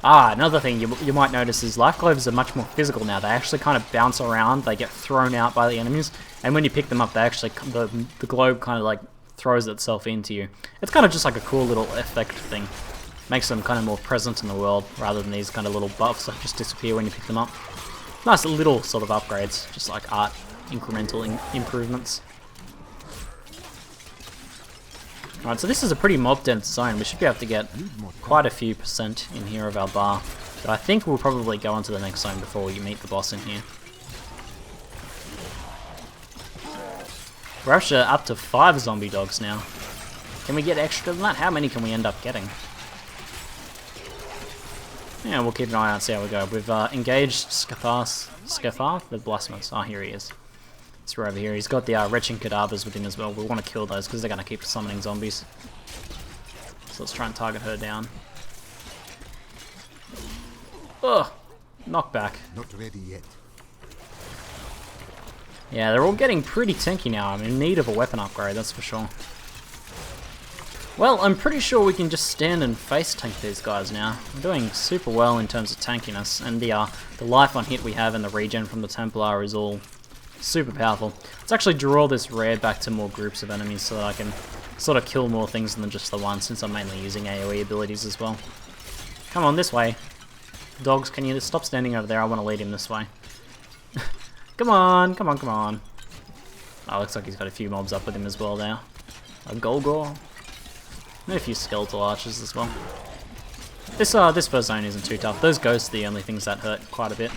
Another thing you might notice is life globes are much more physical now. They actually kind of bounce around. They get thrown out by the enemies. And when you pick them up, they actually the globe kind of like throws itself into you. It's kind of just like a cool little effect thing. Makes them kind of more present in the world rather than these kind of little buffs that just disappear when you pick them up. Nice little sort of upgrades, just like art incremental improvements. Alright, so this is a pretty mob dense zone. We should be able to get quite a few % in here of our bar. But I think we'll probably go on to the next zone before we meet the boss in here. We're actually up to 5 zombie dogs now. Can we get extra than that? How many can we end up getting? Yeah, we'll keep an eye out and see how we go. We've engaged Scathar, the Blasphemous. Oh, here he is. He's right over here. He's got the Retching Cadavers with him as well. We want to kill those because they're going to keep summoning zombies. So let's try and target her down. Ugh! Knockback. Not ready yet. Yeah, they're all getting pretty tanky now. I'm in need of a weapon upgrade, that's for sure. Well, I'm pretty sure we can just stand and face tank these guys now. We're doing super well in terms of tankiness, and the life on hit we have and the regen from the Templar is all super powerful. Let's actually draw this rare back to more groups of enemies so that I can sort of kill more things than just the one, since I'm mainly using AoE abilities as well. Come on, this way. Dogs, can you stop standing over there? I want to lead him this way. Come on, come on, come on. Oh, looks like he's got a few mobs up with him as well now. A Golgor. And a few skeletal archers as well. This first zone isn't too tough. Those ghosts are the only things that hurt quite a bit.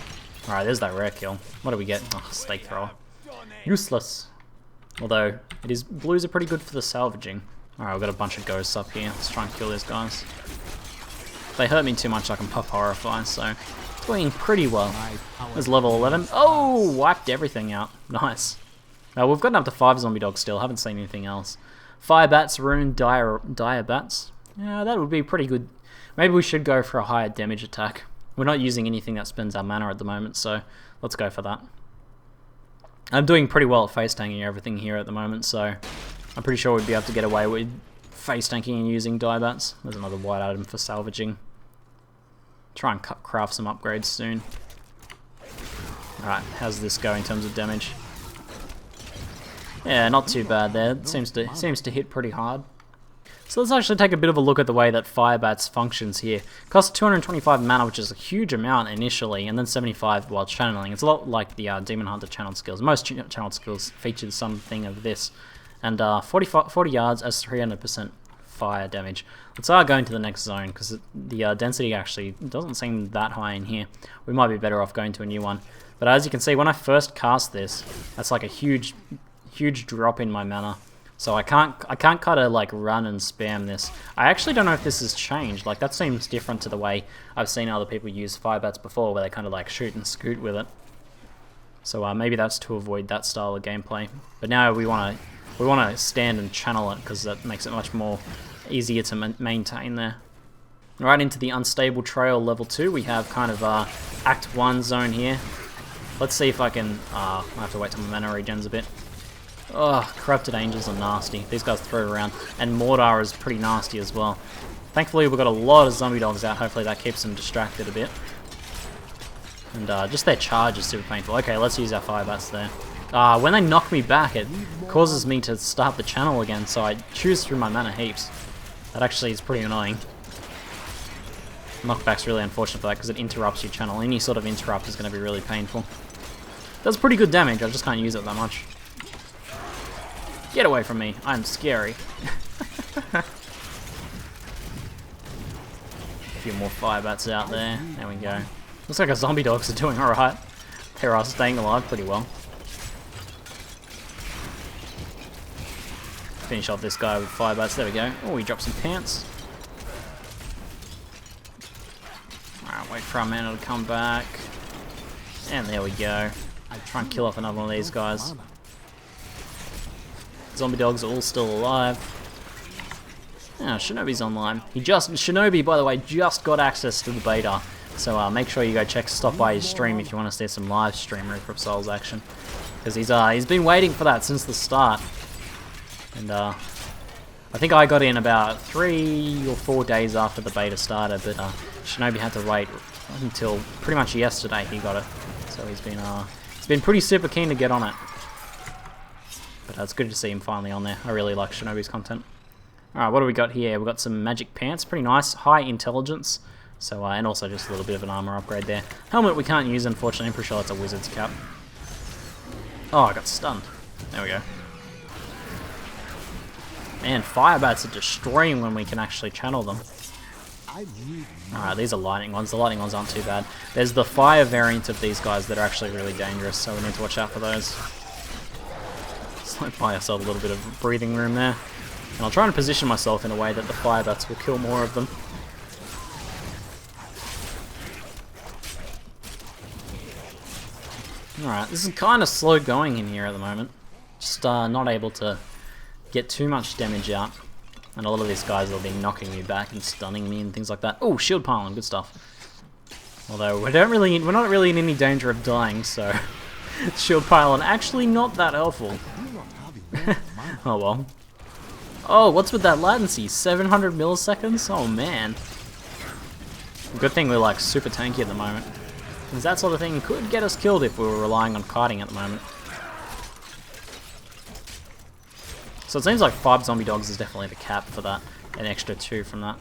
Alright, there's that rare kill. What do we get? Oh, stake thrower. Useless. Although, blues are pretty good for the salvaging. Alright, we've got a bunch of ghosts up here. Let's try and kill these guys. If they hurt me too much, I can pop Horrify, so doing pretty well. There's level 11. Oh, wiped everything out. Nice. Now, we've gotten up to 5 zombie dogs still. Haven't seen anything else. Fire bats, rune, dire bats. Yeah, that would be pretty good. Maybe we should go for a higher damage attack. We're not using anything that spends our mana at the moment, so let's go for that. I'm doing pretty well at face tanking everything here at the moment, so I'm pretty sure we'd be able to get away with face tanking and using die bats. There's another white item for salvaging. Try and craft some upgrades soon. Alright, how's this go in terms of damage? Yeah, not too bad there. It seems to hit pretty hard. So let's actually take a bit of a look at the way that Fire Bats functions here. Costs 225 mana, which is a huge amount initially, and then 75 while channeling. It's a lot like the Demon Hunter channeled skills. Most channeled skills feature something of this. And 40 yards as 300% fire damage. Let's go into the next zone, because the density actually doesn't seem that high in here. We might be better off going to a new one. But as you can see, when I first cast this, that's like a huge drop in my mana. So I can't kind of like run and spam this. I actually don't know if this has changed. Like, that seems different to the way I've seen other people use Fire Bats before, where they kind of like shoot and scoot with it. So maybe that's to avoid that style of gameplay. But now we want to stand and channel it, because that makes it much more easier to maintain there. Right into the Unstable Trail level 2, we have kind of Act 1 zone here. Let's see if I can... I have to wait till my mana regens a bit. Oh, Corrupted Angels are nasty. These guys throw it around. And Mordar is pretty nasty as well. Thankfully, we've got a lot of zombie dogs out. Hopefully that keeps them distracted a bit. And just their charge is super painful. Okay, let's use our Fire Bats there. When they knock me back, it causes me to start the channel again, so I choose through my mana heaps. That actually is pretty annoying. Knockback's really unfortunate for that, because it interrupts your channel. Any sort of interrupt is going to be really painful. Does pretty good damage, I just can't use it that much. Get away from me, I'm scary. A few more Fire Bats out there. There we go. Looks like our zombie dogs are doing alright. They're staying alive pretty well. Finish off this guy with fire bats. There we go. Oh, he dropped some pants. Alright, wait for our mana to come back. And there we go. Try and kill off another one of these guys. Zombie dogs are all still alive. Ah, Shinobi's online. Shinobi, by the way, just got access to the beta. So make sure you go stop by his stream if you want to see some live stream Reaper of Souls action. Because he's been waiting for that since the start. And I think I got in about 3 or 4 days after the beta started, but Shinobi had to wait until pretty much yesterday he got it. So he's been pretty super keen to get on it. But it's good to see him finally on there. I really like Shinobi's content. Alright, what do we got here? We've got some magic pants, pretty nice, high intelligence. So and also just a little bit of an armor upgrade there. Helmet we can't use, unfortunately. I'm pretty sure that's a wizard's cap. Oh, I got stunned. There we go. Man, fire bats are destroying when we can actually channel them. Alright, these are lightning ones. The lightning ones aren't too bad. There's the fire variant of these guys that are actually really dangerous, so we need to watch out for those. Just like buy yourself a little bit of breathing room there. And I'll try and position myself in a way that the fire bats will kill more of them. Alright, this is kind of slow going in here at the moment. Just not able to get too much damage out. And a lot of these guys will be knocking me back and stunning me and things like that. Oh, shield piling, good stuff. Although we're not really in any danger of dying, so shield piling actually not that helpful. Oh well. Oh, what's with that latency? 700 milliseconds? Oh man. Good thing we're like super tanky at the moment. Because that sort of thing could get us killed if we were relying on kiting at the moment. So it seems like 5 zombie dogs is definitely the cap for that. An extra 2 from that.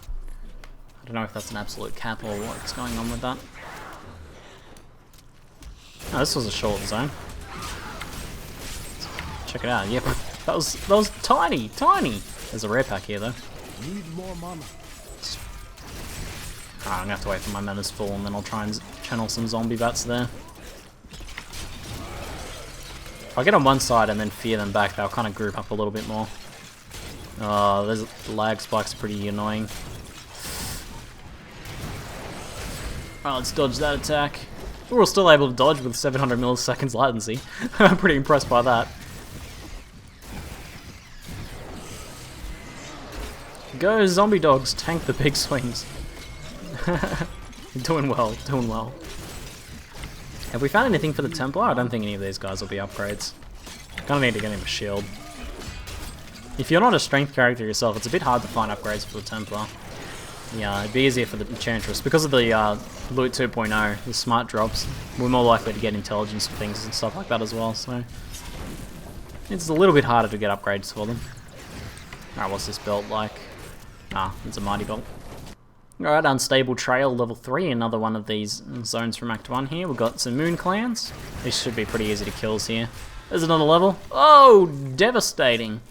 I don't know if that's an absolute cap or what's going on with that. Oh, this was a short zone. Check it out. Yep, that was tiny. There's a rare pack here though. Need more mana. I'm gonna have to wait for my mana's full and then I'll try and channel some zombie bats there. If I get on one side and then fear them back, they'll kind of group up a little bit more. Oh, the lag spikes are pretty annoying. Alright, let's dodge that attack. We're still able to dodge with 700 milliseconds latency. I'm pretty impressed by that. Go zombie dogs, tank the big swings. Doing well, doing well. Have we found anything for the Templar? I don't think any of these guys will be upgrades. Kinda need to get him a shield. If you're not a strength character yourself, it's a bit hard to find upgrades for the Templar. Yeah, it'd be easier for the Enchantress. Because of the Loot 2.0, the smart drops, we're more likely to get intelligence things and stuff like that as well, so it's a little bit harder to get upgrades for them. Alright, what's this belt like? Ah, it's a mighty belt. Alright, Unstable Trail, level 3, another one of these zones from Act 1 here. We've got some Moon Clans. These should be pretty easy to kills here. There's another level. Oh, devastating.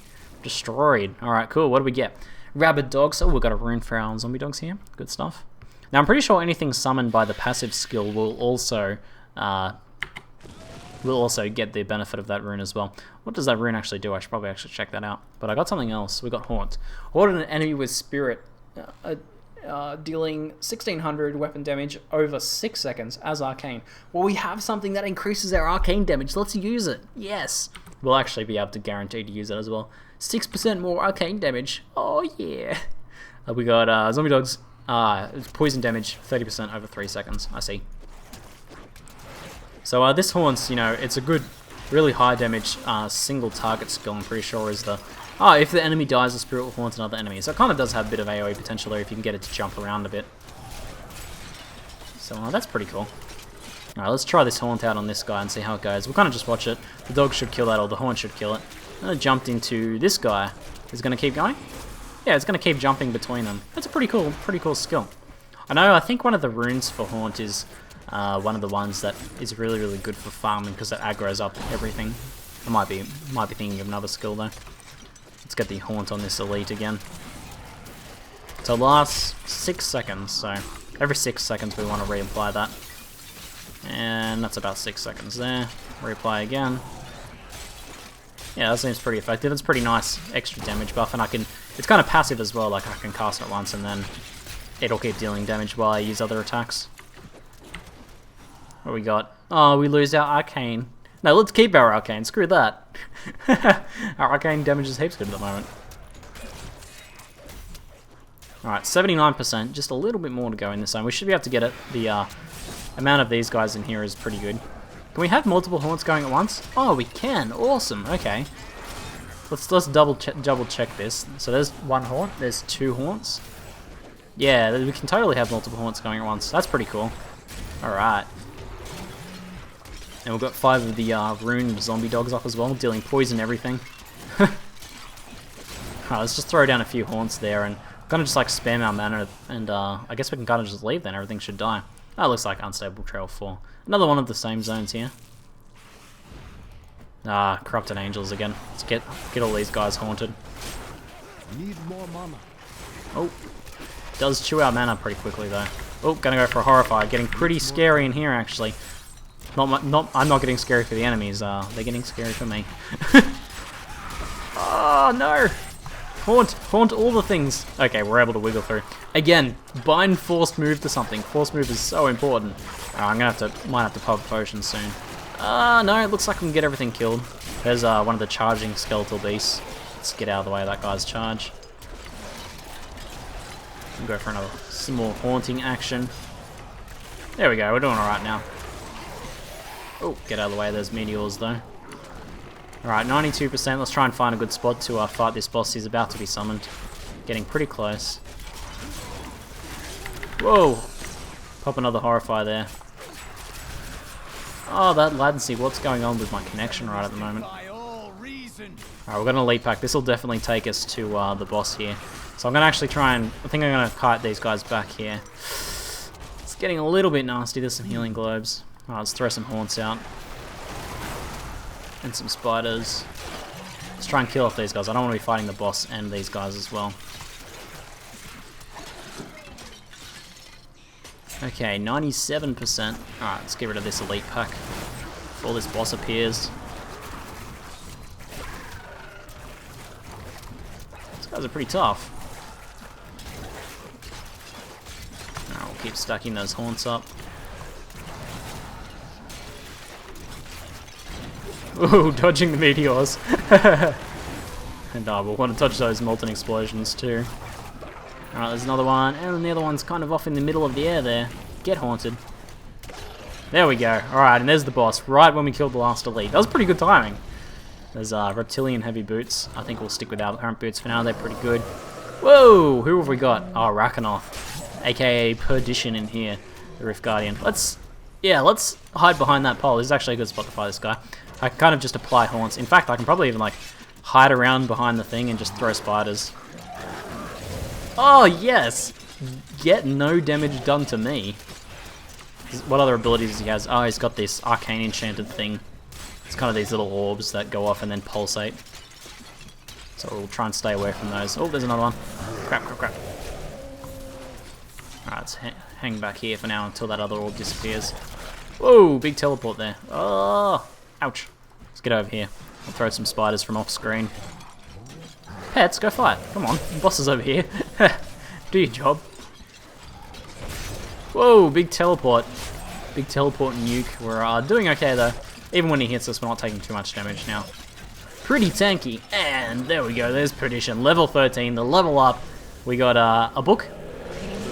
Destroyed. Alright, cool. What do we get? Rabid Dogs. Oh, we've got a rune for our zombie dogs here. Good stuff. Now, I'm pretty sure anything summoned by the passive skill will also get the benefit of that rune as well. What does that rune actually do? I should probably actually check that out. But I got something else. We got Haunt. Haunt an enemy with Spirit. Dealing 1600 weapon damage over 6 seconds as arcane. Well, we have something that increases our arcane damage. Let's use it. Yes. We'll actually be able to guarantee to use it as well. 6% more arcane damage. Oh, yeah. We got zombie dogs. Poison damage 30% over 3 seconds. I see. So this Haunts, you know, it's a good, really high damage single target skill, I'm pretty sure is the... Oh, if the enemy dies, the spirit will haunt another enemy. So it kind of does have a bit of AoE potential there if you can get it to jump around a bit. So that's pretty cool. Alright, let's try this haunt out on this guy and see how it goes. We'll kind of just watch it. The dog should kill that, or the haunt should kill it. And I jumped into this guy. Is it going to keep going? Yeah, it's going to keep jumping between them. That's a pretty cool skill. I think one of the runes for haunt is one of the ones that is really, really good for farming because it aggroes up everything. I might be thinking of another skill though. Let's get the haunt on this elite again. So last 6 seconds, so every 6 seconds we want to reapply that. And that's about 6 seconds there. Replay again. Yeah, that seems pretty effective. It's pretty nice extra damage buff, and I can... It's kind of passive as well, like I can cast it once and then it'll keep dealing damage while I use other attacks. What we got? Oh, we lose our arcane. No, let's keep our arcane. Screw that. Our arcane damage is heaps good at the moment. Alright, 79%. Just a little bit more to go in this zone. We should be able to get it. The amount of these guys in here is pretty good. Can we have multiple haunts going at once? Oh, we can. Awesome. Okay. Let's double check this. So there's one haunt. There's 2 haunts. Yeah, we can totally have multiple haunts going at once. That's pretty cool. Alright. And we've got 5 of the ruined zombie dogs up as well, dealing poison everything. Alright, let's just throw down a few haunts there and kind of just like spam our mana, and I guess we can kind of just leave then. Everything should die. That looks like Unstable Trail 4. Another one of the same zones here. Ah, Corrupted Angels again. Let's get all these guys haunted. Need more mana. Oh, does chew out mana pretty quickly though. Oh, gonna go for a Horrify. Getting pretty scary in here actually. I'm not getting scary for the enemies. They're getting scary for me. Oh no! Haunt all the things. Okay, we're able to wiggle through. Again, bind forced move to something. Forced move is so important. I'm gonna might have to pop a potion soon. No, it looks like we can get everything killed. There's one of the charging skeletal beasts. Let's get out of the way of that guy's charge. We'll go for another small haunting action. There we go, we're doing alright now. Oh, get out of the way of those meteors though. Alright, 92%. Let's try and find a good spot to fight this boss. He's about to be summoned. Getting pretty close. Whoa! Pop another Horrify there. Oh, that latency. What's going on with my connection right at the moment? Alright, we're going to leap back. This will definitely take us to the boss here. So I'm going to actually try and... I think I'm going to kite these guys back here. It's getting a little bit nasty. There's some healing globes. Alright, let's throw some haunts out. And some spiders. Let's try and kill off these guys. I don't want to be fighting the boss and these guys as well. Okay, 97%. Alright, let's get rid of this elite pack before this boss appears. These guys are pretty tough. Alright, we'll keep stacking those haunts up. Ooh, dodging the meteors. And we'll want to dodge those molten explosions too. Alright, there's another one, and the other one's kind of off in the middle of the air there. Get haunted. There we go. Alright, and there's the boss, right when we killed the last elite. That was pretty good timing. There's reptilian heavy boots. I think we'll stick with our current boots for now, they're pretty good. Whoa, who have we got? Oh, Rakanoth, aka Perdition in here, the Rift Guardian. Let's hide behind that pole. This is actually a good spot to fight this guy. I can kind of just apply haunts. In fact, I can probably even like hide around behind the thing and just throw spiders. Oh yes! Get no damage done to me. What other abilities does he has? Oh, he's got this arcane enchanted thing. It's kind of these little orbs that go off and then pulsate. So we'll try and stay away from those. Oh, there's another one. Crap. Alright, let's hang back here for now until that other orb disappears. Whoa, big teleport there. Oh, ouch. Let's get over here. I'll throw some spiders from off screen. Pets, go fight. Come on, the boss is over here. Do your job. Whoa, big teleport. Big teleport nuke. We're doing okay though. Even when he hits us, we're not taking too much damage now. Pretty tanky. And there we go, there's Perdition. Level 13, the level up. We got a book.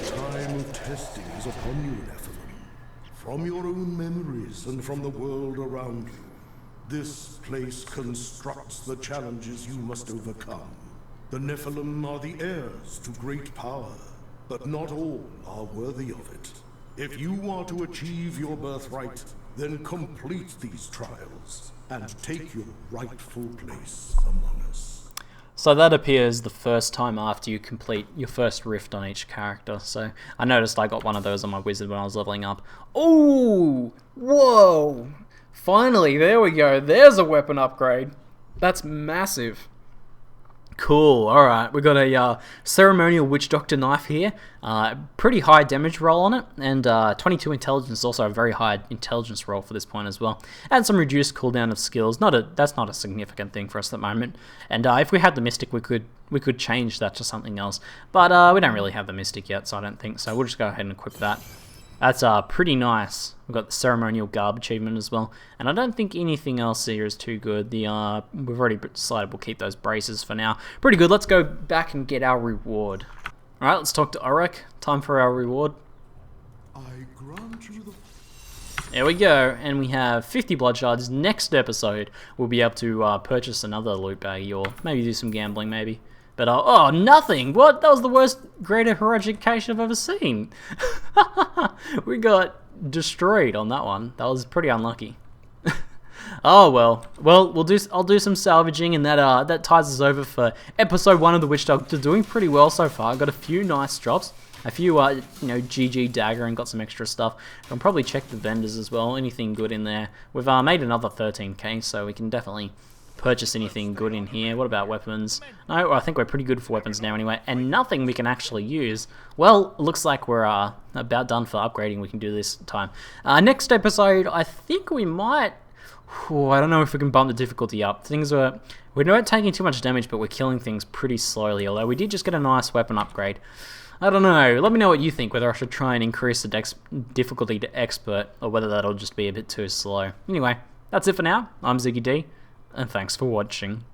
The time of testing is upon you, Nephilim. From your own memories and from the world around you, this place constructs the challenges you must overcome. The Nephilim are the heirs to great power, but not all are worthy of it. If you are to achieve your birthright, then complete these trials and take your rightful place among us. So that appears the first time after you complete your first rift on each character. So I noticed I got one of those on my wizard when I was leveling up. Oh, whoa! Finally, there we go. There's a weapon upgrade. That's massive. Cool, alright, we got a ceremonial witch doctor knife here, pretty high damage roll on it, and 22 intelligence is also a very high intelligence roll for this point as well, and some reduced cooldown of skills. That's not a significant thing for us at the moment, and if we had the mystic we could change that to something else, but we don't really have the mystic yet, so I don't think so. We'll just go ahead and equip that. That's pretty nice. We've got the ceremonial garb achievement as well, and I don't think anything else here is too good. We've already decided we'll keep those braces for now. Pretty good. Let's go back and get our reward. All right, let's talk to Orek. Time for our reward. I grant you the... There we go, and we have 50 blood shards. Next episode, we'll be able to purchase another loot baggie, or maybe do some gambling, maybe. But, oh, nothing! What? That was the worst Greater Heroic Education I've ever seen. We got destroyed on that one. That was pretty unlucky. Oh, well. Well, I'll do some salvaging, and that ties us over for episode 1 of the Witch Doctor. Doing pretty well so far. Got a few nice drops. A few, GG dagger, and got some extra stuff. I'll probably check the vendors as well. Anything good in there. We've made another 13k, so we can definitely purchase anything good in here. What about weapons? No, I think we're pretty good for weapons now anyway, and nothing we can actually use. Well, looks like we're about done for upgrading. We can do this time. Next episode, I think we might... I don't know if we can bump the difficulty up. We're not taking too much damage, but we're killing things pretty slowly, although we did just get a nice weapon upgrade. I don't know. Let me know what you think, whether I should try and increase the difficulty to expert, or whether that'll just be a bit too slow. Anyway, that's it for now. I'm ZiggyD, and thanks for watching.